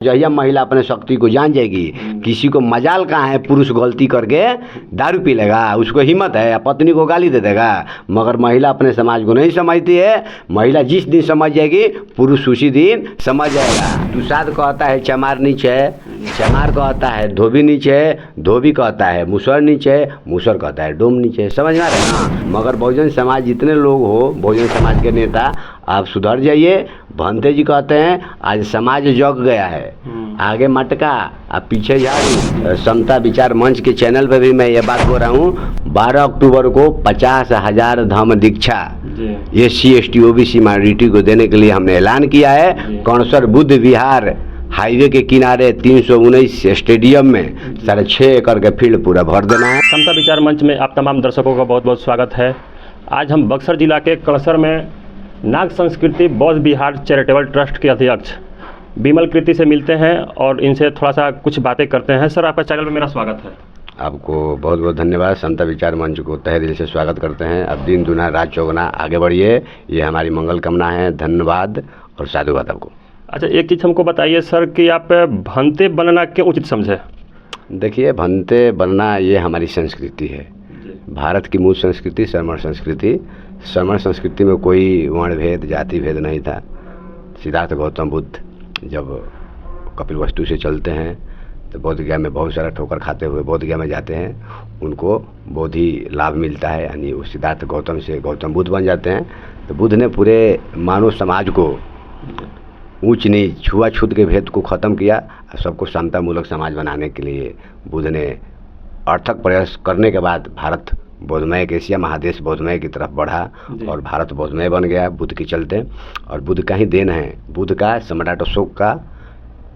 जहिया महिला अपने शक्ति को जान जाएगी, किसी को मजाल कहाँ है पुरुष गलती करके दारू पी लेगा, उसको हिम्मत है या पत्नी को गाली दे देगा। मगर महिला अपने समाज को नहीं समझती है। महिला जिस दिन समझ जाएगी पुरुष उसी दिन समझ जाएगा। दुसाध कहता है चमार नीचे, चमार कहता है धोबी नीचे, धोबी कहता है मुसर नीचे, मुसर कहता है डोम नीचे। समझ में आ रहा है ना। मगर बहुजन समाज जितने लोग हो, बहुजन समाज के नेता आप सुधर जाइए। भंते जी कहते हैं आज समाज जग गया है, आगे मटका अब पीछे झाड़ू। समता विचार मंच के चैनल पे भी मैं ये बात बोल रहा हूँ। 12 अक्टूबर को 50,000 धम्म दीक्षा SC ST OBC माइनॉरिटी को देने के लिए हमने ऐलान किया है। कणसर बुद्ध विहार हाईवे के किनारे 319 स्टेडियम में 6.5 एकड़ के फील्ड पूरा भर देना है। समता विचार मंच में आप तमाम दर्शकों का बहुत बहुत स्वागत है। आज हम बक्सर जिला के कणसर में नाग संस्कृति बौद्ध विहार चैरिटेबल ट्रस्ट के अध्यक्ष विमल कृति से मिलते हैं और इनसे थोड़ा सा कुछ बातें करते हैं। सर, आपका चैनल में मेरा स्वागत है। आपको बहुत बहुत धन्यवाद। समता विचार मंच को तहे दिल से स्वागत करते हैं। अब दिन दुना रात चौगुना आगे बढ़िए, ये हमारी मंगल कामना है। धन्यवाद और साधुवाद आपको। अच्छा, एक चीज़ हमको बताइए सर कि आप भंते बनना क्यों उचित समझे? देखिए, भंते बनना ये हमारी संस्कृति है। भारत की मूल संस्कृति श्रमण संस्कृति। श्रमण संस्कृति में कोई वर्ण भेद जाति भेद नहीं था। सिद्धार्थ गौतम बुद्ध जब कपिलवस्तु से चलते हैं तो बोध गया में बहुत सारा ठोकर खाते हुए बोध गया में जाते हैं, उनको बोधि लाभ मिलता है, यानी वो सिद्धार्थ गौतम से गौतम बुद्ध बन जाते हैं। तो बुद्ध ने पूरे मानव समाज को ऊंच नीच छुआछूत के भेद को ख़त्म किया। सबको समतामूलक समाज बनाने के लिए बुद्ध ने अर्थक प्रयास करने के बाद भारत बौद्धमय एशिया महादेश बौद्धमय की तरफ बढ़ा और भारत बौद्धमय बन गया बुद्ध के चलते। और बुद्ध का ही देन है, बुद्ध का, सम्राट अशोक का,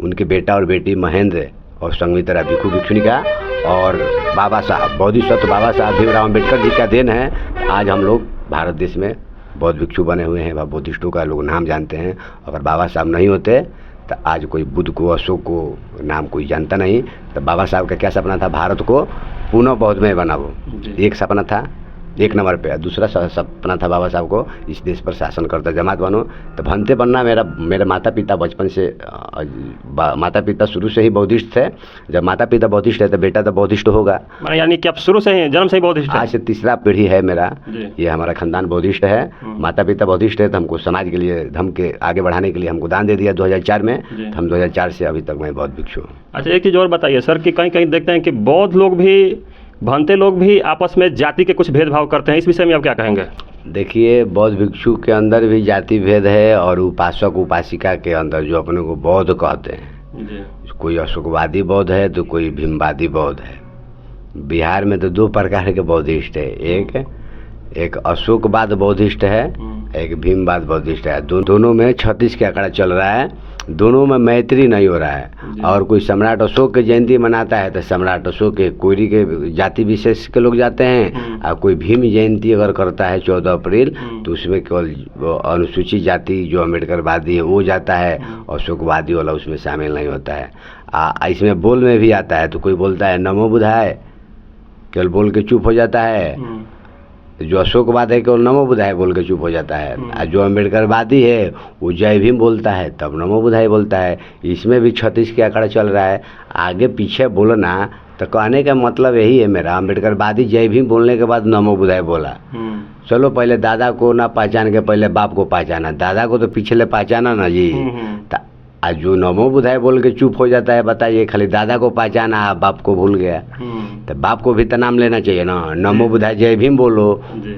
उनके बेटा और बेटी महेंद्र और संघमित्रा भिक्षु भिक्षुणी का, और बाबा साहब बोधिसत्व बाबा साहब भीमराव अम्बेडकर जी का देन है। आज हम लोग भारत देश में बौद्ध भिक्षु बने हुए हैं, बोधिष्टों का लोग नाम जानते हैं। अगर बाबा साहब नहीं होते तो आज कोई बुद्ध को, अशोक को नाम कोई जानता नहीं। तो बाबा साहब का क्या सपना था? भारत को पुनः बौद्धमय बनाओ, एक सपना था, एक नंबर पे। दूसरा सपना था बाबा साहब को इस देश पर शासन करता जमात बनो। तो भंते बनना मेरे माता पिता बचपन से, माता पिता शुरू से ही बौद्धिस्ट थे। जब माता पिता बौद्धिस्ट है तो बेटा तो बौद्धिस्ट होगा। यानी कि आप शुरू से ही जन्म से ही बौद्धिस्ट हैं? आज से तीसरा पीढ़ी है मेरा, ये हमारा खानदान बौद्धिस्ट है। माता पिता बौद्धिस्ट है तो हमको समाज के लिए धर्म के आगे बढ़ाने के लिए हमको दान दे दिया 2004 में। हम 2004 से अभी तक मैं बौद्ध भिक्षु हूँ। अच्छा, एक चीज़ और बताइए सर कि कहीं कहीं देखते हैं कि बौद्ध लोग भी, भंते लोग भी आपस में जाति के कुछ भेदभाव करते हैं, इस विषय में आप क्या कहेंगे? देखिए, बौद्ध भिक्षु के अंदर भी जाति भेद है और उपासक उपासिका के अंदर जो अपने को बौद्ध कहते हैं, कोई अशोकवादी बौद्ध है तो कोई भीमवादी बौद्ध है। बिहार में तो 2 प्रकार के बौद्धिस्ट है, एक अशोकवाद बौद्धिस्ट है, एक भीमवाद बौद्धिस्ट है। दोनों में 36 के आंकड़ा चल रहा है, दोनों में मैत्री नहीं हो रहा है। और कोई सम्राट अशोक की जयंती मनाता है तो सम्राट अशोक के कोयरी के जाति विशेष के लोग जाते हैं, और कोई भीम जयंती अगर करता है 14 अप्रैल तो उसमें केवल अनुसूचित जाति जो अम्बेडकरवादी है वो जाता है, अशोकवादी वाला उसमें शामिल नहीं होता है। इसमें बोल में भी आता है तो कोई बोलता है नमो बुद्धाय, केवल बोल के चुप हो जाता है। जो अशोकवाद है केवल नमो बुद्धाय बोल के चुप हो जाता है, और जो अम्बेडकरवादी है वो जय भीम बोलता है तब नमो बुद्धाय बोलता है। इसमें भी 36 के आंकड़ा चल रहा है। आगे पीछे बोलना तो कहने का मतलब यही है मेरा, अम्बेडकरवादी जय भीम बोलने के बाद नमो बुद्धाय बोला। चलो, पहले दादा को ना पहचान के पहले बाप को पहचाना, दादा को तो पिछले पहचाना ना जी। आज जो नमो बुद्धाय बोल के चुप हो जाता है, बताइए, खाली दादा को पहचाना बाप को भूल गया। तो बाप को भी तो नाम लेना चाहिए ना, नमो बुद्धाय जय भीम बोलो।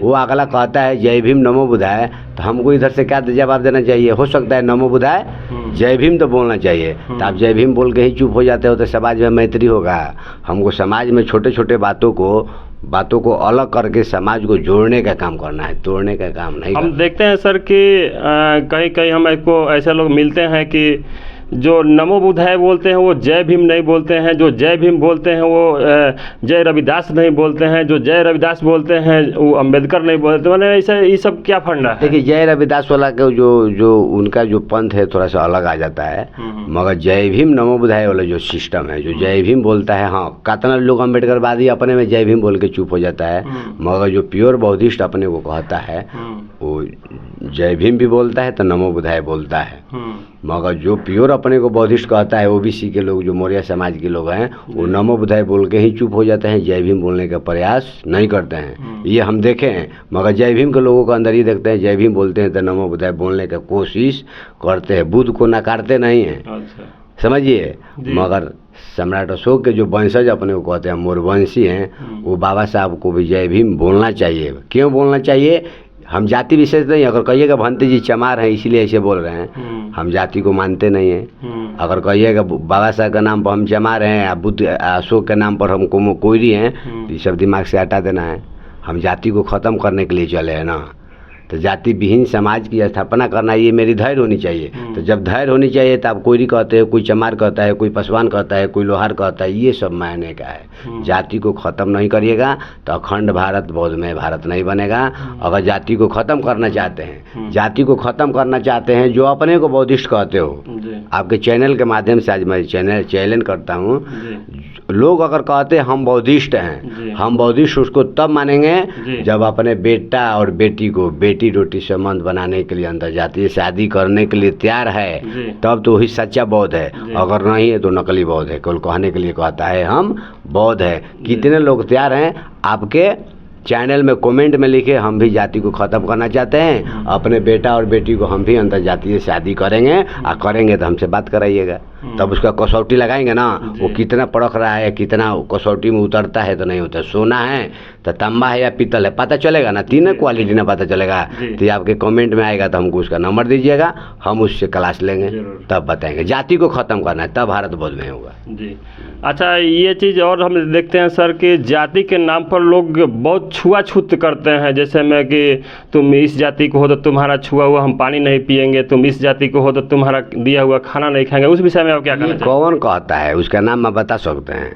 वो अगला कहता है जय भीम नमो बुद्धाय, तो हमको इधर से क्या जवाब देना चाहिए? हो सकता है नमो बुद्धाय जय भीम तो बोलना चाहिए। तो आप जय भीम बोल के ही चुप हो जाते हो तो समाज में मैत्री होगा? हमको समाज में छोटे छोटे बातों को अलग करके समाज को जोड़ने का काम करना है, तोड़ने का काम नहीं। हम देखते हैं सर कि कहीं कहीं हमको ऐसे लोग मिलते हैं कि जो नमो बुद्धाय बोलते हैं वो जय भीम नहीं बोलते हैं, जो जय भीम बोलते हैं वो जय रविदास नहीं बोलते हैं, जो जय रविदास बोलते हैं वो अम्बेडकर नहीं बोलते। मैंने ऐसे ये सब क्या फंडा है? देखिए, जय रविदास वाला के जो उनका जो पंथ है थोड़ा सा अलग आ जाता है। मगर जय भीम नमो बुद्धाय वाला जो सिस्टम है, जो जय भीम बोलता है, हाँ, कितना लोग अम्बेडकरवादी अपने में जय भीम बोल के चुप हो जाता है। मगर जो प्योर बौद्धिस्ट अपने को कहता है वो जय भीम भी बोलता है तो नमो बुद्धाय बोलता है। मगर जो प्योर अपने को बौद्धिस्ट कहता है ओबीसी के लोग, जो मौर्य समाज के लोग हैं, वो नमो बुद्धाय बोल के ही चुप हो जाते हैं, जय भीम बोलने का प्रयास नहीं करते हैं। ये हम देखे हैं। मगर जय भीम के लोगों को अंदर ही देखते हैं, जय भीम बोलते हैं तो नमो बुद्धाय बोलने का कोशिश करते हैं, बुद्ध को नकारते नहीं हैं। समझिए। मगर सम्राट अशोक के जो वंशज अपने को कहते हैं मोरवंशी हैं, वो बाबा साहब को भी जय भीम बोलना चाहिए। क्यों बोलना चाहिए? हम जाति विशेष नहीं, अगर कहिएगा भंते जी चमार हैं इसीलिए ऐसे बोल रहे हैं, हम जाति को मानते नहीं हैं। अगर कहिएगा बाबा साहब के नाम पर हम चमार हैं या बुद्ध अशोक के नाम पर हम कोयरी हैं, तो ये सब दिमाग से हटा देना है। हम जाति को ख़त्म करने के लिए चले हैं ना, तो जाति विहीन समाज की स्थापना करना, ये मेरी धैर्य होनी चाहिए। तो जब धैर्य होनी चाहिए तो आप कोयरी कहते हैं, कोई चमार कहता है, कोई पासवान कहता है, कोई लोहार कहता है, ये सब मायने का है। जाति को ख़त्म नहीं करिएगा तो अखंड भारत बौद्धमय भारत नहीं बनेगा। अगर जाति को ख़त्म करना चाहते हैं, जाति को ख़त्म करना चाहते हैं, जो अपने को बौद्धिस्ट कहते हो, आपके चैनल के माध्यम से आज मैं चैलेंज करता हूँ, लोग अगर कहते हैं हम बौद्धिस्ट हैं, हम बौद्धिस्ट उसको तब मानेंगे जब अपने बेटा और बेटी को बेटी रोटी संबंध बनाने के लिए अंदर जाती शादी करने के लिए तैयार है, तब तो वही सच्चा बौद्ध है। अगर नहीं है तो नकली बौद्ध है, केवल कहने के लिए कहता है हम बौद्ध है। कितने लोग तैयार हैं? आपके चैनल में कमेंट में लिखे हम भी जाति को ख़त्म करना चाहते हैं, अपने बेटा और बेटी को हम भी अंतर जातीय शादी करेंगे, और करेंगे तो हमसे बात कराइएगा, तब उसका कसौटी लगाएंगे ना, वो कितना परख रहा है, कितना कसौटी में उतरता है तो नहीं उतर। सोना है तो तांबा है या पीतल है, पता चलेगा ना, तीनों क्वालिटी ना पता चलेगा। तो ये आपके कमेंट में आएगा तो हमको उसका नंबर दीजिएगा, हम उससे क्लास लेंगे, तब बताएंगे। जाति को ख़त्म करना है तब भारत बौद्ध में होगा जी। अच्छा, ये चीज़ और हम देखते हैं सर कि जाति के नाम पर लोग बहुत छुआछूत करते हैं, जैसे में कि तुम इस जाति को हो तो तुम्हारा छुआ हुआ हम पानी नहीं पिएंगे, तुम इस जाति को हो तो तुम्हारा दिया हुआ खाना नहीं खाएंगे। उस विषय में आप क्या कहना चाहते हैं? कौन कहता है? उसका नाम आप बता सकते हैं?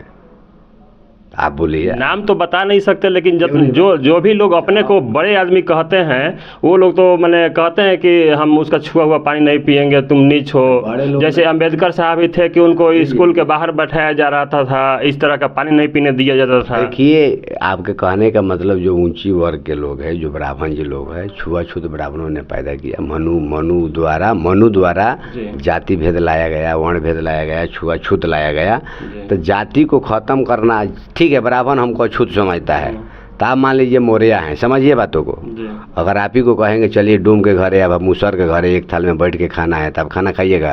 आप बोलिए। नाम तो बता नहीं सकते, लेकिन जब जो भी लोग अपने को बड़े आदमी कहते हैं, वो लोग तो मैंने कहते हैं कि हम उसका छुआ हुआ पानी नहीं पिएंगे, तुम नीच हो। जैसे अंबेडकर साहब ही थे कि उनको स्कूल के बाहर बैठाया जा रहा था, इस तरह का पानी नहीं पीने दिया जाता था। देखिए, आपके कहने का मतलब जो ऊंची वर्ग के लोग हैं, जो ब्राह्मण जी लोग हैं, छुआछूत ब्राह्मणों ने पैदा किया। मनु द्वारा जाति भेद लाया गया, वर्ण भेद लाया गया, छुआछूत लाया गया। तो जाति को ख़त्म करना, ठीक है, ब्राह्मण हमको छूत समझता है, तो आप मान लीजिए मौर्य हैं, समझिए बातों को। अगर आप ही को कहेंगे चलिए डूम के घर या मूसर के घर एक थाल में बैठ के खाना है, तो आप खाना खाइएगा?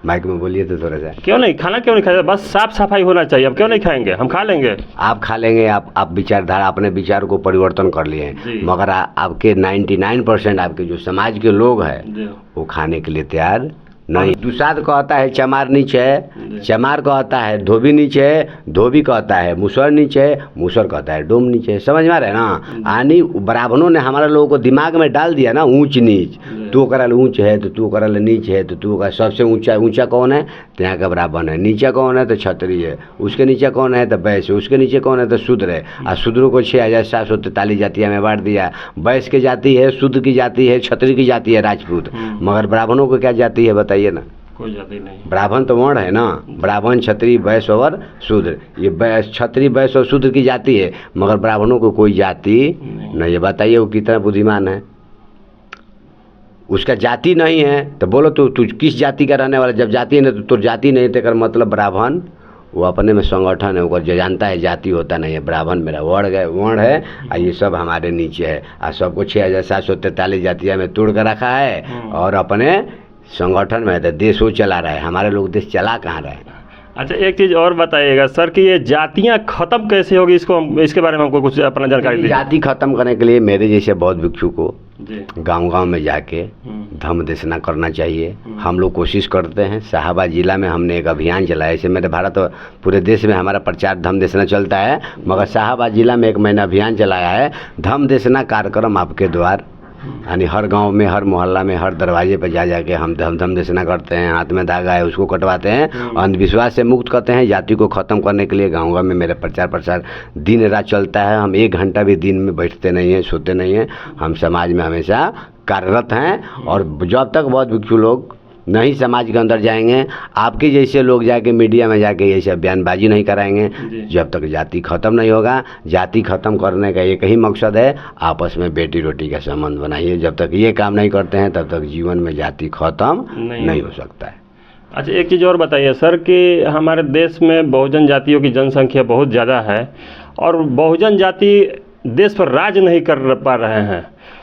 माइक में बोलिए तो थोड़ा सा। क्यों नहीं खाना, क्यों नहीं खाएगा? बस साफ सफाई होना चाहिए। हम क्यों नहीं खाएंगे? हम खा लेंगे। आप खा लेंगे, आप विचारधारा, अपने विचार को परिवर्तन कर लिए, मगर आपके 99% आपके जो समाज के लोग हैं वो खाने के लिए तैयार नहीं। दुसाद कहता है चमार नीच है, चमार कहता है धोबी नीच है, धोबी कहता है मुसर नीच है, मुसर कहता है डोम नीच है। समझ में आ रहा है ना? यानी ब्राह्मणों ने हमारे लोगों को दिमाग में डाल दिया ना ऊंच नीच। तू करल ऊंच है तो तू करल नीच है, तो तू का सबसे ऊंचा कौन है? तो यहाँ का ब्राह्मण है। नीचा कौन है? तो क्षत्रिय है। उसके नीचे कौन है? तो वैश्य। उसके नीचे कौन है? तो शूद्र है। और शूद्रों को 6743 जातियाँ में बांट दिया। वैश्य की जाति है, शूद्र की जाति है, क्षत्रिय की जाति है, राजपूत। मगर ब्राह्मणों को क्या जाति है बताइए ना? कोई जाति नहीं। ब्राह्मण तो वर्ण है ना, ब्राह्मण क्षत्रिय वैश्य और शूद्र। ये क्षत्रिय वैश्य और शूद्र की जाति है, मगर ब्राह्मणों को कोई जाति नहीं है। बताइए वो कितना बुद्धिमान है? उसका जाति नहीं है तो बोलो तू किस जाति का रहने वाला? जब जाति नहीं तो जाति नहीं तो मतलब ब्राह्मण वो अपने में संगठन है, वो जो जानता है जाति होता नहीं है। ब्राह्मण मेरा वर्ण है और ये सब हमारे नीचे है, और सबको 6743 जातियाँ में तोड़ कर रखा है और अपने संगठन में है। देश वो चला रहा है, हमारे लोग देश चला कहाँ रहे हैं? अच्छा, एक चीज़ और बताइएगा सर कि ये जातियाँ ख़त्म कैसे होगी, इसके बारे में हमको कुछ अपना जानकारी दीजिए। जाति खत्म करने के लिए मेरे जैसे बौद्ध भिक्षु को गांव-गांव में जाके धम्म देशना करना चाहिए। हम लोग कोशिश करते हैं। शाहाबाद जिला में हमने एक अभियान चलाया। ऐसे मेरे भारत और पूरे देश में हमारा प्रचार धम्म देशना चलता है, मगर शाहाबाद जिला में एक महीना अभियान चलाया है धम्म देशना कार्यक्रम आपके द्वार। यानी हर गांव में, हर मोहल्ला में, हर दरवाजे पर जा जाके हम धम्म देशना करते हैं। हाथ में धागा है उसको कटवाते हैं, अंधविश्वास से मुक्त करते हैं। जाति को ख़त्म करने के लिए गाँव में मेरा प्रचार दिन रात चलता है। हम 1 घंटा भी दिन में बैठते नहीं हैं, सोते नहीं हैं। हम समाज में हमेशा कार्यरत हैं। और जब तक बौद्ध भिक्षु लोग नहीं समाज के अंदर जाएंगे, आपके जैसे लोग जाके मीडिया में जाके ये सब बयानबाजी नहीं कराएंगे, जब तक जाति खत्म नहीं होगा। जाति खत्म करने का एक ही मकसद है, आपस में बेटी रोटी का संबंध बनाइए। जब तक ये काम नहीं करते हैं तब तक जीवन में जाति खत्म नहीं हो सकता है। अच्छा, एक चीज़ और बताइए सर कि हमारे देश में बहुजन जातियों की जनसंख्या बहुत ज़्यादा है और बहुजन जाति देश पर राज नहीं कर पा रहे हैं,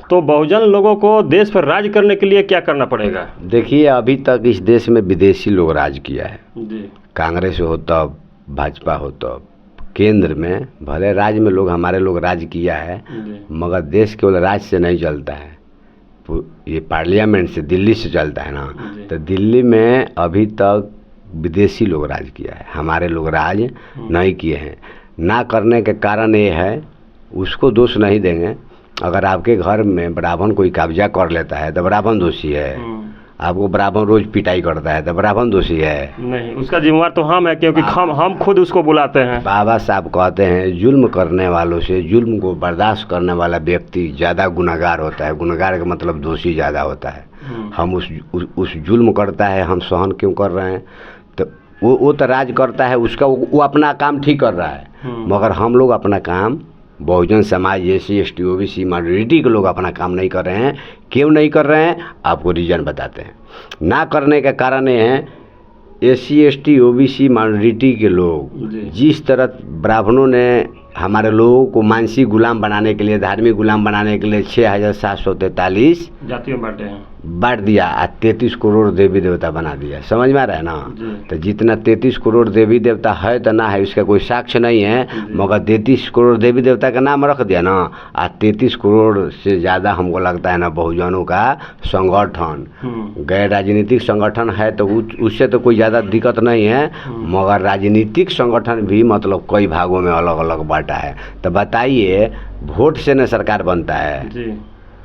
तो बहुजन लोगों को देश पर राज करने के लिए क्या करना पड़ेगा? देखिए, अभी तक इस देश में विदेशी लोग राज किया है। जी। कांग्रेस हो तब, भाजपा हो तब, केंद्र में भले राज्य में लोग हमारे लोग राज किया है, मगर देश केवल राज्य से नहीं चलता है, ये पार्लियामेंट से, दिल्ली से चलता है ना। तो दिल्ली में अभी तक विदेशी लोग राज किया है, हमारे लोग राज नहीं किए हैं। ना करने के कारण ये है, उसको दोष नहीं देंगे। अगर आपके घर में ब्राह्मण कोई कब्जा कर लेता है तो ब्राह्मण दोषी है। आपको ब्राह्मण रोज पिटाई करता है तो ब्राह्मण दोषी है? नहीं, उसका जिम्मेवार तो हम है, क्योंकि हम खुद उसको बुलाते हैं। बाबा साहब कहते हैं, जुल्म करने वालों से जुल्म को बर्दाश्त करने वाला व्यक्ति ज़्यादा गुनहगार होता है। गुनहगार का मतलब दोषी ज़्यादा होता है। हम उस जुल्म करता है, हम सहन क्यों कर रहे हैं? तो वो तो राज करता है, उसका वो अपना काम ठीक कर रहा है, मगर हम लोग अपना काम, Bahujan Samaj, SC ST OBC minority के लोग अपना काम नहीं कर रहे हैं। क्यों नहीं कर रहे हैं? आपको रीज़न बताते हैं। ना करने का कारण ये है, SC ST OBC माइनॉरिटी के लोग जिस तरह ब्राह्मणों ने हमारे लोगों को मानसिक गुलाम बनाने के लिए, धार्मिक गुलाम बनाने के लिए 6743 जातियों बांटे हैं, बांट दिया, 33 करोड़ देवी देवता बना दिया। समझ में आ रहा है ना? तो जितना 33 करोड़ देवी देवता है तो ना है, इसका कोई साक्ष्य नहीं है, मगर 33 करोड़ देवी देवता का नाम रख दिया ना। 33 करोड़ से ज़्यादा हमको लगता है ना बहुजनों का संगठन, गैर राजनीतिक संगठन है, तो उससे तो कोई ज़्यादा दिक्कत नहीं है, मगर राजनीतिक संगठन भी मतलब कई भागों में अलग अलग बांटा है। तो बताइए, वोट से न सरकार बनता है जी।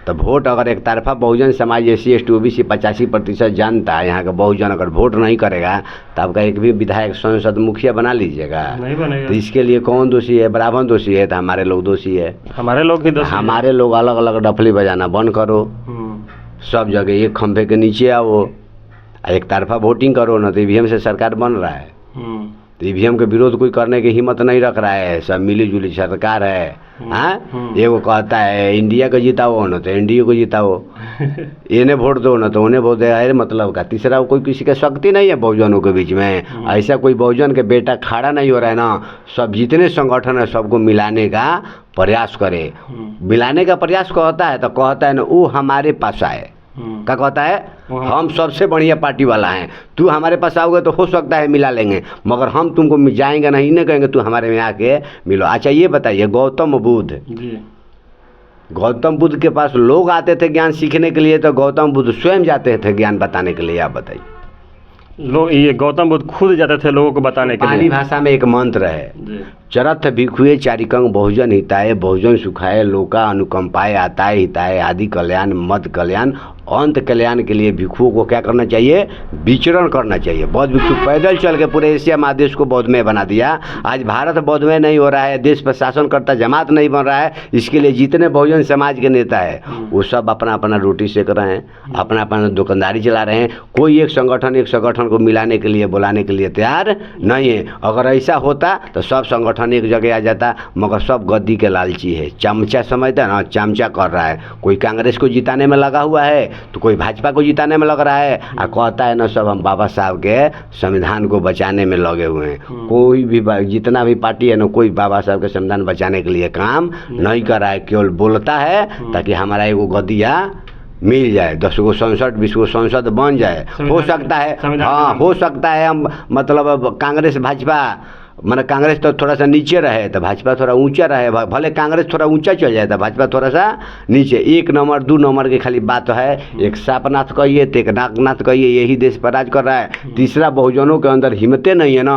तो वोट अगर एक तरफा Bahujan Samaj SC ST OBC 85% जानता है, यहाँ का बहुजन अगर वोट नहीं करेगा तो आपका एक भी विधायक, सांसद, मुखिया बना लीजिएगा? नहीं बनेगा। तो इसके लिए कौन दोषी है? ब्राह्मण दोषी है? तो हमारे लोग दोषी है। हमारे लोग ही दोषी। हमारे लोग अलग अलग डफली बजाना बंद करो, सब जगह एक खंभे के नीचे आओ, एक तरफा वोटिंग करो ना। तो EVM से सरकार बन रहा है, तो EVM के विरोध कोई करने की हिम्मत नहीं रख रहा है। सब मिली जुली सरकार है। हाँ, ये वो कहता है इंडिया को जिताओ ना तो NDA को जिताओ, इन्हें वोट दो ना तो उन्हें वोट दे। अरे मतलब का तीसरा कोई किसी का शक्ति नहीं है बहुजनों के बीच में। ऐसा कोई बहुजन के बेटा खड़ा नहीं हो रहा है ना। सब जितने संगठन है सबको मिलाने का प्रयास करे। मिलाने का प्रयास कहता है तो कहता है ना, वो हमारे पास आए। क्या कहता है? हम सबसे बढ़िया पार्टी वाला हैं, तू हमारे पास आओगे तो हो सकता है मिला लेंगे, मगर हम तुमको जाएंगे नहीं, नहीं कहेंगे तू हमारे में आके मिलो। अच्छा, ये बताइए, गौतम बुद्ध के पास लोग आते थे ज्ञान सीखने के लिए, तो गौतम बुद्ध स्वयं जाते थे ज्ञान बताने के लिए? आप बताइए। लोग, ये गौतम बुद्ध खुद जाते थे लोगों को बताने के लिए। पाली भाषा में एक मंत्र है, चरथ भिक्षुए चारिकंग बहुजन हिताय, बहुजन सुखाय, लोका अनुकंपाय, आताय हिताय, आदि कल्याण, मद कल्याण, अंत कल्याण के लिए भिक्षुओं को क्या करना चाहिए? विचरण करना चाहिए। बौद्ध भिक्षु पैदल चल के पूरे एशिया महादेश को बौद्धमय बना दिया। आज भारत बौद्धमय नहीं हो रहा है, देश पर शासन करता जमात नहीं बन रहा है। इसके लिए जितने बहुजन समाज के नेता है वो सब अपना अपना रोटी सेक रहे हैं, अपना अपना दुकानदारी चला रहे हैं। कोई एक संगठन को मिलाने के लिए, बुलाने के लिए तैयार नहीं है। अगर ऐसा होता तो सब संगठन एक जगह आ जाता, मगर सब गद्दी के लालची है। चमचा समझता है ना, चमचा कर रहा है। कोई कांग्रेस को जिताने में लगा हुआ है तो कोई भाजपा को जिताने में लग रहा है, और कहता है ना सब हम बाबा साहब के संविधान को बचाने में लगे हुए हैं। कोई भी जितना भी पार्टी है ना, कोई बाबा साहब के संविधान बचाने के लिए काम नहीं कर रहा है, केवल बोलता है ताकि हमारा एगो गद्दिया मिल जाए, 10 गो संसद 20 गो संसद बन जाए। हो सकता है, हाँ हो सकता है हम मतलब कांग्रेस भाजपा, मतलब कांग्रेस तो थोड़ा सा नीचे रहे तो भाजपा थोड़ा ऊंचा रहे, भले कांग्रेस थोड़ा ऊंचा चल जाए तो भाजपा थोड़ा सा नीचे। 1 नंबर 2 नंबर की खाली बात है। एक सापनाथ कहिए तो एक नागनाथ कहिए, यही देश पर राज कर रहा है। तीसरा बहुजनों के अंदर हिम्मतें नहीं है ना,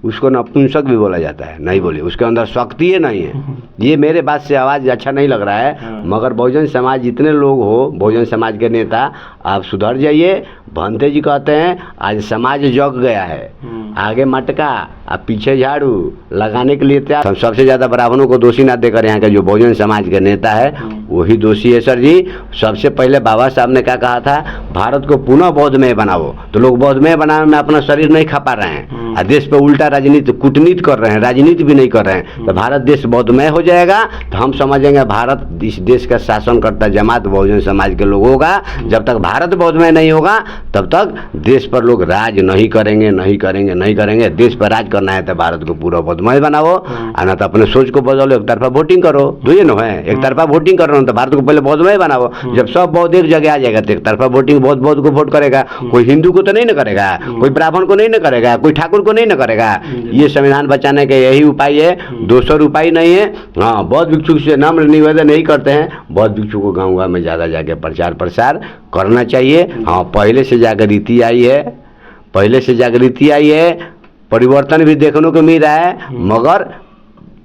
उसको नपुंसक भी बोला जाता है, नहीं बोलिए, उसके अंदर शक्ति ही नहीं है। ये मेरे बात से आवाज़ अच्छा नहीं लग रहा है, मगर बहुजन समाज जितने लोग हो, बहुजन समाज के नेता, आप सुधर जाइए। भंते जी कहते हैं आज समाज जग गया है, आगे मटका अब पीछे झाड़ू लगाने के लिए तैयार। सबसे ज़्यादा ब्राह्मणों को दोषी ना देकर यहाँ के जो बहुजन समाज के नेता है वही दोषी है सर जी। सबसे पहले बाबा साहब ने क्या कहा था? भारत को पुनः बौद्धमय बनाओ। तो लोग बौद्धमय बनाने में अपना शरीर नहीं खपा रहे हैं और देश पे उल्टा राजनीति, कूटनीति कर रहे हैं, राजनीति भी नहीं कर रहे हैं। तो भारत देश बौद्धमय हो जाएगा तो हम समझेंगे भारत इस देश का शासन करता जमात बहुजन समाज के लोग होगा। जब तक भारत बौद्धमय नहीं होगा तब तक देश पर लोग राज नहीं करेंगे, नहीं करेंगे, नहीं करेंगे। देश पर राज करना है तो भारत को पूरा बदमाश बनाओ, और ना तो अपने सोच को बदलो, एक तरफा वोटिंग करो। तो ये न है, एक तरफा वोटिंग कर रहे हो तो भारत को पहले बदमाश बनाओ। जब सब बौद्ध एक जगह आ जाएगा तो एक तरफा वोटिंग बौद्ध को वोट करेगा। कोई हिंदू को तो नहीं न करेगा, कोई ब्राह्मण को नहीं न करेगा, कोई ठाकुर को नहीं न करेगा। ये संविधान बचाने का यही उपाय है, दूसरा उपाय नहीं है। हाँ, बौद्ध भिक्षु से नम्र निवेदन नहीं करते हैं, बौद्ध भिक्षु को गाँव गाँव में ज़्यादा जाके प्रचार प्रसार करना चाहिए। हाँ, पहले से जागृति आई है, पहले से जागृति आई है, परिवर्तन भी देखने को मिल रहा है, मगर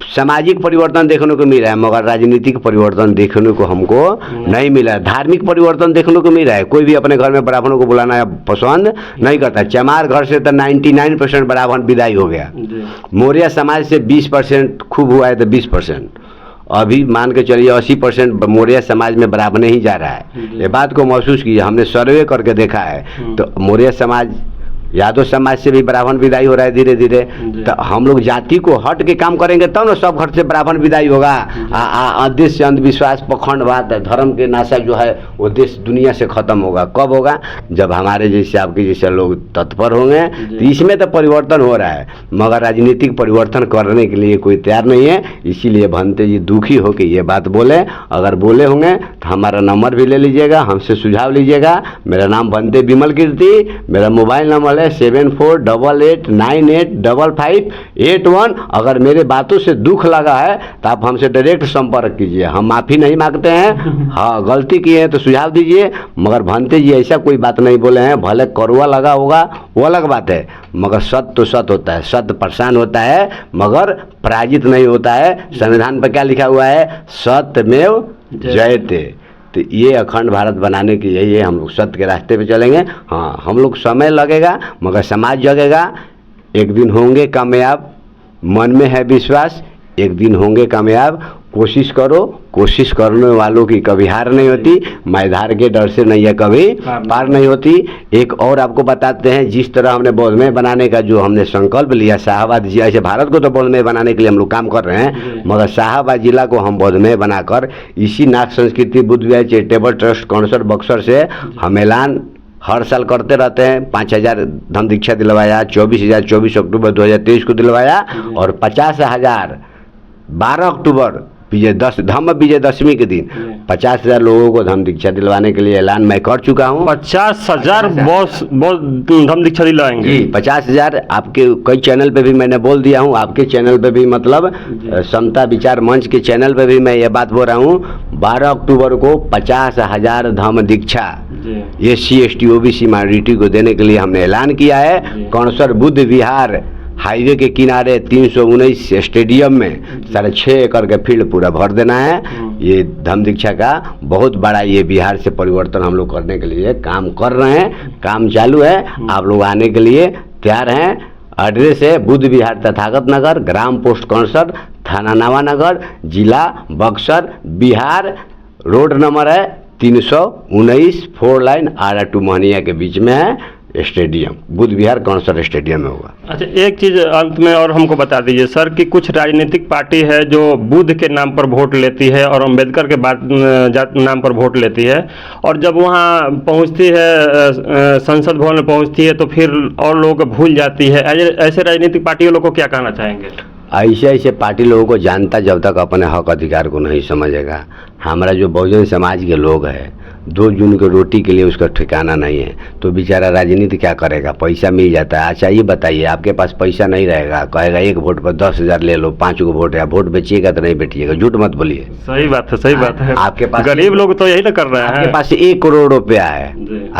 सामाजिक परिवर्तन देखने को मिल रहा है, मगर राजनीतिक परिवर्तन देखने को हमको नहीं मिला। धार्मिक परिवर्तन देखने को मिल रहा है। कोई भी अपने घर में ब्राह्मणों को बुलाना पसंद नहीं करता। चमार घर से तो 99% ब्राह्मण विदाई हो गया। मौर्य समाज से 20% खूब हुआ है तो 20%, अभी मान के चलिए 80% मौर्य समाज में ब्राह्मण ही जा रहा है। ये बात को महसूस किया, हमने सर्वे करके देखा है। तो मौर्य समाज, यादव समाज से भी ब्राह्मण विदाई हो रहा है धीरे धीरे। तो हम लोग जाति को हट के काम करेंगे तब ना सब घर से ब्राह्मण विदाई होगा। देश से अंधविश्वास, पखंडवाद, धर्म के नाशा जो है वो देश दुनिया से खत्म होगा। कब होगा? जब हमारे जैसे आपके जैसे लोग तत्पर होंगे। तो इसमें तो परिवर्तन हो रहा है, मगर राजनीतिक परिवर्तन करने के लिए कोई तैयार नहीं है। इसीलिए भंते जी दुखी हो के ये बात बोले। अगर बोले होंगे तो हमारा नंबर भी ले लीजिएगा, हमसे सुझाव लीजिएगा। मेरा नाम भंते विमल कीर्ति, मेरा मोबाइल नंबर 7488985581। अगर मेरे बातों से दुख लगा है तो आप हमसे डायरेक्ट संपर्क कीजिए। हम माफ़ी नहीं मांगते हैं, हाँ गलती की है तो सुझाव दीजिए, मगर भंते जी ऐसा कोई बात नहीं बोले हैं। भले कड़वा लगा होगा वो अलग बात है, मगर सत्य तो सत्य होता है। सत्य परेशान होता है मगर पराजित नहीं होता है। संविधान पर क्या लिखा हुआ है? सत्यमेव जयते। तो ये अखंड भारत बनाने की यही है, हम लोग सत्य के रास्ते पे चलेंगे। हाँ, हम लोग समय लगेगा मगर समाज जगेगा। एक दिन होंगे कामयाब, मन में है विश्वास, एक दिन होंगे कामयाब। कोशिश करो, कोशिश करने वालों की कभी हार नहीं होती। मैदार के डर से नैया कभी पार नहीं होती। एक और आपको बताते हैं, जिस तरह हमने बौद्धमय बनाने का जो हमने संकल्प लिया, शाहबाद जिला, ऐसे भारत को तो बौद्धमय बनाने के लिए हम लोग काम कर रहे हैं, मगर शाहबाद जिला को हम बौद्धमय बनाकर इसी नाग संस्कृति बुद्ध विहार चैरिटेबल ट्रस्ट कौंसर बक्सर से हम ऐलान हर साल करते रहते हैं। 5000 धम्म दीक्षा दिलवाया, 24 अक्टूबर 2023 को दिलवाया, और 50,000 12 अक्टूबर धम्म विजयदशमी के दिन 50,000 लोगों को धम्म दीक्षा दिलवाने के लिए ऐलान मैं कर चुका हूँ। 50,000 धम्म दीक्षा दिलवाएंगे जी। 50,000 आपके कई चैनल पे भी मैंने बोल दिया हूँ, आपके चैनल पे भी, मतलब समता विचार मंच के चैनल पे भी मैं ये बात बोल रहा हूँ। 12 अक्टूबर को 50,000 धम्म दीक्षा SC ST OBC माइनॉरिटी को देने के लिए हमने ऐलान किया है। कौंसर बुद्ध विहार हाईवे के किनारे 319 स्टेडियम में 6.5 एकड़ का फील्ड पूरा भर देना है। ये धम्म दीक्षा का बहुत बड़ा ये बिहार से परिवर्तन हम लोग करने के लिए काम कर रहे हैं, काम चालू है। आप लोग आने के लिए तैयार हैं। एड्रेस है बुद्ध विहार तथागत नगर, ग्राम पोस्ट कौंसर, थाना नवानगर, जिला बक्सर, बिहार। रोड नंबर है 319, 4 लाइन आरा टू मोहनिया के बीच में है। स्टेडियम बुद्ध विहार कौंसर स्टेडियम में होगा। अच्छा, एक चीज़ अंत में और हमको बता दीजिए सर कि कुछ राजनीतिक पार्टी है जो बुद्ध के नाम पर वोट लेती है और अम्बेडकर के नाम पर वोट लेती है, और जब वहाँ पहुँचती है, संसद भवन में पहुँचती है, तो फिर और लोग भूल जाती है। ऐसे राजनीतिक पार्टियों लोग को क्या कहना चाहेंगे? ऐसे पार्टी लोगों को जानता जब तक अपने हक अधिकार को नहीं समझेगा। हमारा जो बहुजन समाज के लोग हैं, 2 जून की रोटी के लिए उसका ठिकाना नहीं है, तो बेचारा राजनीति क्या करेगा? पैसा मिल जाता है। अच्छा ये बताइए, आपके पास पैसा नहीं रहेगा, कहेगा 1 वोट पर 10,000 ले लो, 5 को वोट है, वोट बेचिएगा तो नहीं बेचिएगा। झूठ मत बोलिए। सही बात है, सही बात है। आपके पास गरीब लोग तो यही ना कर रहे हैं। आपके पास 1 करोड़ रुपया है,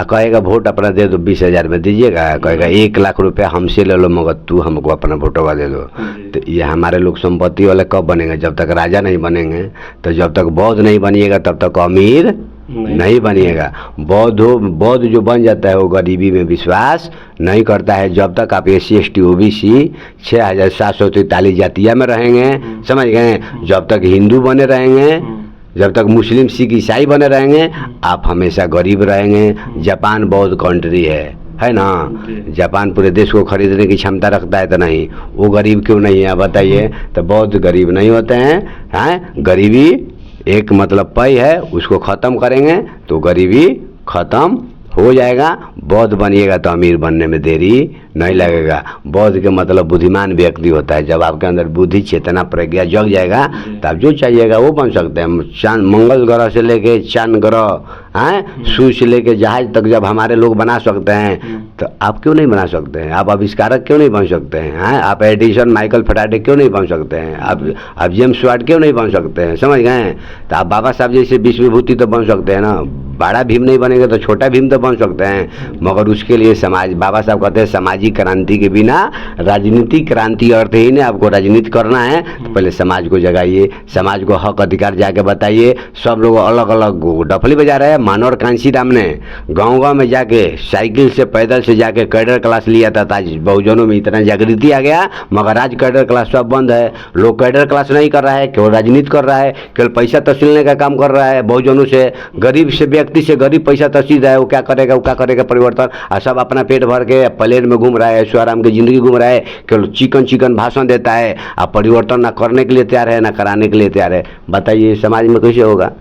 कहेगा वोट अपना दे दो, 20,000 में दीजिएगा। कहेगा 1 लाख रुपया हमसे ले लो, मगर तू हमको अपना वोटवा दे दो। तो ये हमारे लोग संपत्ति वाले कब बनेंगे? जब तक राजा नहीं बनेंगे। तो जब तक बौद्ध नहीं बनिएगा तब तक अमीर नहीं बनिएगा। बौद्ध जो बन जाता है वो गरीबी में विश्वास नहीं करता है। जब तक आप SC ST OBC 6,743 जातिया में रहेंगे, समझ गए, जब तक हिंदू बने रहेंगे, जब तक मुस्लिम सिख ईसाई बने रहेंगे, आप हमेशा गरीब रहेंगे। जापान बौद्ध कंट्री है ना? जापान पूरे देश को खरीदने की क्षमता रखता है, तो नहीं, वो गरीब क्यों नहीं है बताइए? तो बौद्ध गरीब नहीं होते हैं। गरीबी एक मतलब पय है, उसको ख़त्म करेंगे तो गरीबी ख़त्म हो जाएगा। बौद्ध बनिएगा तो अमीर बनने में देरी नहीं लगेगा। बौद्ध के मतलब बुद्धिमान व्यक्ति होता है। जब आपके अंदर बुद्धि, चेतना, प्रज्ञा जग जाएगा तब जो चाहिएगा वो बन सकते हैं। चांद, मंगल ग्रह से लेके चांद ग्रह हैं, सूर्य से लेके जहाज तक जब हमारे लोग बना सकते हैं तो आप क्यों नहीं बना सकते हैं? आप आविष्कारक क्यों नहीं बन सकते हैं? आप एडिसन, माइकल फैराडे क्यों नहीं बन सकते हैं? आप जेम्स वाट क्यों नहीं बन सकते हैं? समझ गए? तो आप बाबा साहब जैसे विश्व विभूति तो बन सकते हैं ना। बड़ा भीम नहीं बनेगा तो छोटा भीम तो बन सकते हैं, मगर उसके लिए समाज, बाबा साहब कहते हैं सामाजिक क्रांति के बिना राजनीतिक क्रांति अर्थहीन है। आपको राजनीति करना है तो पहले समाज को जगाइए, समाज को हक अधिकार जाके बताइए। सब लोग अलग अलग डफली बजा रहे हैं। मानवर कांशीराम ने गाँव में जाके साइकिल से, पैदल से जाके कैडर क्लास लिया था। आज बहुजनों में इतना जागृति आ गया, मगर आज कैडर क्लास सब बंद है। लोग कैडर क्लास नहीं कर रहा है, केवल राजनीति कर रहा है, केवल पैसा तसीलने का काम कर रहा है। बहुजनों से, गरीब से, व्यक्ति से गरीब पैसा तसील रहा है। वो क्या करेगा, वो क्या करेगा परिवर्तन? और सब अपना पेट भर के प्लेन में घूम रहा है, ऐशो आराम की जिंदगी घूम रहा है, केवल चिकन भाषण देता है। आप परिवर्तन ना करने के लिए तैयार है, ना कराने के लिए तैयार है। बताइए समाज में कैसे होगा?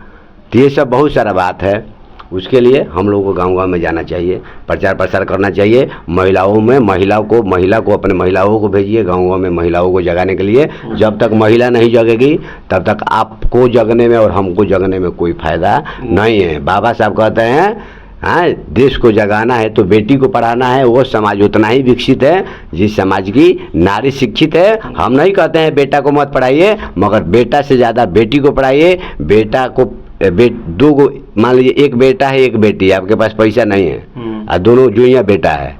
तो ये सब बहुत सारा बात है। उसके लिए हम लोगों को गांव-गांव में जाना चाहिए, प्रचार प्रसार करना चाहिए। महिला को अपने महिलाओं को भेजिए गांव-गांव में, महिलाओं को जगाने के लिए। जब तक महिला नहीं जगेगी तब तक आपको जगने में और हमको जगने में कोई फायदा नहीं है। बाबा साहब कहते हैं देश को जगाना है तो बेटी को पढ़ाना है। वो समाज उतना ही विकसित है जिस समाज की नारी शिक्षित है। हम नहीं कहते हैं बेटा को मत पढ़ाइए, मगर बेटा से ज़्यादा बेटी को पढ़ाइए। बेटा को दो को, मान लीजिए एक बेटा है एक बेटी है, आपके पास पैसा नहीं है और दोनों जुइया बेटा है,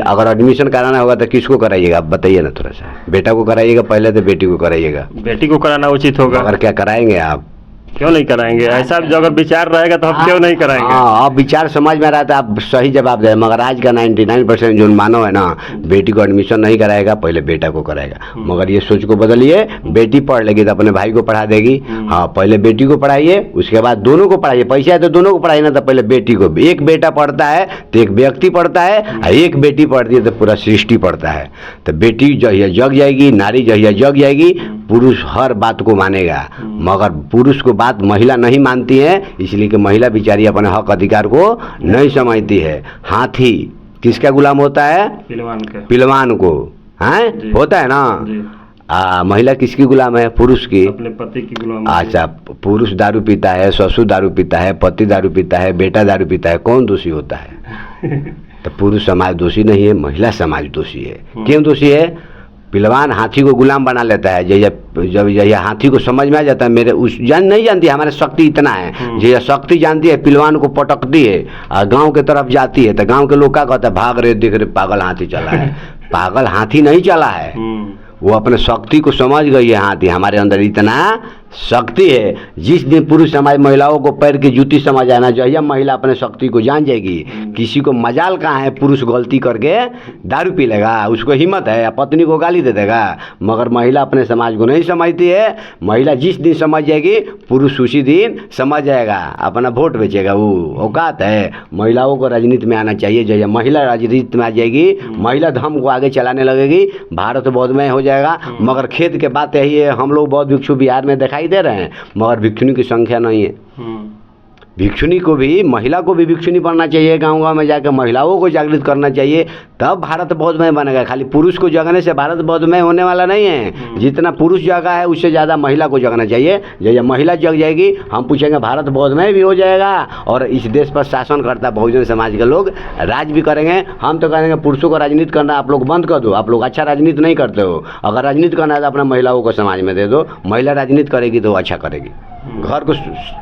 अगर एडमिशन कराना होगा तो किसको कराइएगा? आप बताइए ना थोड़ा सा। बेटा को कराइएगा पहले तो बेटी को कराइएगा? बेटी को कराना उचित होगा। अगर क्या कराएंगे आप? क्यों नहीं कराएंगे? ऐसा जो अगर विचार रहेगा तो हम क्यों नहीं कराएंगे? हाँ, अब विचार समझ में रहता है, आप सही जवाब दें। मगर आज का 99% जो मानव है ना, बेटी को एडमिशन नहीं कराएगा, पहले बेटा को कराएगा। मगर ये सोच को बदलिए, बेटी पढ़ लेगी तो अपने भाई को पढ़ा देगी। हाँ, पहले बेटी को पढ़ाइए, उसके बाद दोनों को पढ़ाइए। पैसा है तो दोनों को पढ़ाइए ना, तो पहले बेटी को। एक बेटा पढ़ता है तो एक व्यक्ति पढ़ता है, और एक बेटी पढ़ती है तो पूरा सृष्टि पढ़ता है। तो बेटी जहिया जग जाएगी, नारी जहिया जग जाएगी, पुरुष हर बात को मानेगा। मगर पुरुष को बात महिला नहीं मानती है, इसलिए कि महिला बेचारी अपने हक अधिकार को नहीं समझती है। हाथी किसका गुलाम होता है? पिलवान को हैं, होता है ना। महिला किसकी गुलाम है? पुरुष की, अपने पति की गुलाम। अच्छा, पुरुष दारू पीता है, ससुर दारू पीता है, पति दारू पीता है, बेटा दारू पीता है, कौन दोषी होता है? तो पुरुष समाज दोषी नहीं है, महिला समाज दोषी है। क्यों दोषी है? पिलवान हाथी को गुलाम बना लेता है। जब यह हाथी को समझ में आ जाता है मेरे उस नहीं जानती हमारे शक्ति इतना है, यह शक्ति जानती है, पिलवान को पटकती है और गांव के तरफ जाती है। तो गांव के लोग क्या कहते हैं? भाग रहे, देख रहे, पागल हाथी चला है। पागल हाथी नहीं चला है, वो अपने शक्ति को समझ गई है। हाथी हमारे अंदर इतना शक्ति है। जिस दिन पुरुष समाज महिलाओं को पैर की जूती समझ आना चाहिए, महिला अपने शक्ति को जान जाएगी। किसी को मजाल कहाँ है, पुरुष गलती करके दारू पी लेगा, उसको हिम्मत है, पत्नी को गाली दे देगा। मगर महिला अपने समाज को नहीं समझती है। महिला जिस दिन समझ जाएगी, पुरुष उसी दिन समझ जाएगा, अपना वोट बेचेगा। वो औकात है। महिलाओं को राजनीति में आना चाहिए। जैसे महिला राजनीति में आ जाएगी, महिला धर्म को आगे चलाने लगेगी, भारत बौद्धमय हो जाएगा। मगर खेद के बात यही है, हम लोग बौद्ध भिक्षु बिहार में दिखाई दे रहे हैं, मगर भिक्षुनी की संख्या नहीं है। भिक्षुनी को भी, महिला को भी भिक्षुनी बनना चाहिए। गांव-गांव में जाकर महिलाओं को जागृत करना चाहिए, तब भारत बौद्धमय बनेगा। खाली पुरुष को जगने से भारत बौद्धमय होने वाला नहीं है। जितना पुरुष जगा है उससे ज़्यादा महिला को जगना चाहिए। जब महिला जग जाएगी, हम पूछेंगे भारत बौद्धमय भी हो जाएगा और इस देश पर शासन करता बहुजन समाज के लोग राज भी करेंगे। हम तो कहेंगे पुरुषों को राजनीति करना आप लोग बंद कर दो, आप लोग अच्छा राजनीति नहीं करते हो। अगर राजनीति करना है तो अपना महिलाओं को समाज में दे दो। महिला राजनीति करेगी तो अच्छा करेगी, घर को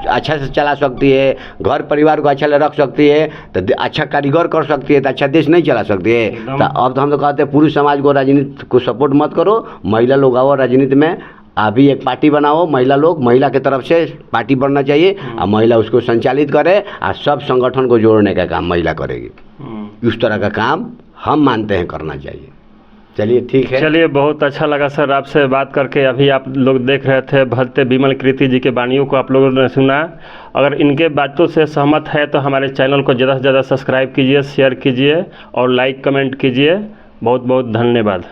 अच्छा से चला सकती है, घर परिवार को अच्छा रख सकती है, तो अच्छा कारीगर कर सकती है, तो अच्छा देश नहीं चला सकती है। तो अब तो हम तो कहते हैं पुरुष समाज को राजनीति को सपोर्ट मत करो, महिला लोग आओ राजनीति में। अभी एक पार्टी बनाओ, महिला लोग, महिला की तरफ से पार्टी बनना चाहिए और महिला उसको संचालित करे और सब संगठन को जोड़ने का काम महिला करेगी। उस तरह का काम हम मानते हैं करना चाहिए। चलिए ठीक है। चलिए, बहुत अच्छा लगा सर आपसे बात करके। अभी आप लोग देख रहे थे भद्दे विमल कीर्ति जी के वाणियों को आप लोगों ने सुना। अगर इनके बातों से सहमत है तो हमारे चैनल को ज़्यादा से ज़्यादा सब्सक्राइब कीजिए, शेयर कीजिए और लाइक कमेंट कीजिए। बहुत बहुत धन्यवाद।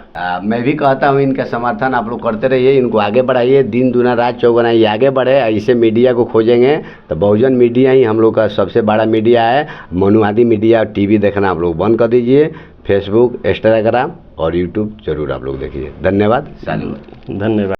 मैं भी कहता हूँ इनका समर्थन आप लोग करते रहिए, इनको आगे बढ़ाइए, दिन दूना रात चौगुना ये आगे बढ़े। ऐसे मीडिया को खोजेंगे तो बहुजन मीडिया ही हम लोग का सबसे बड़ा मीडिया है। मनुवादी मीडिया टीवी देखना आप लोग बंद कर दीजिए, फेसबुक, इंस्टाग्राम और यूट्यूब जरूर आप लोग देखिए। धन्यवाद। धन्यवाद।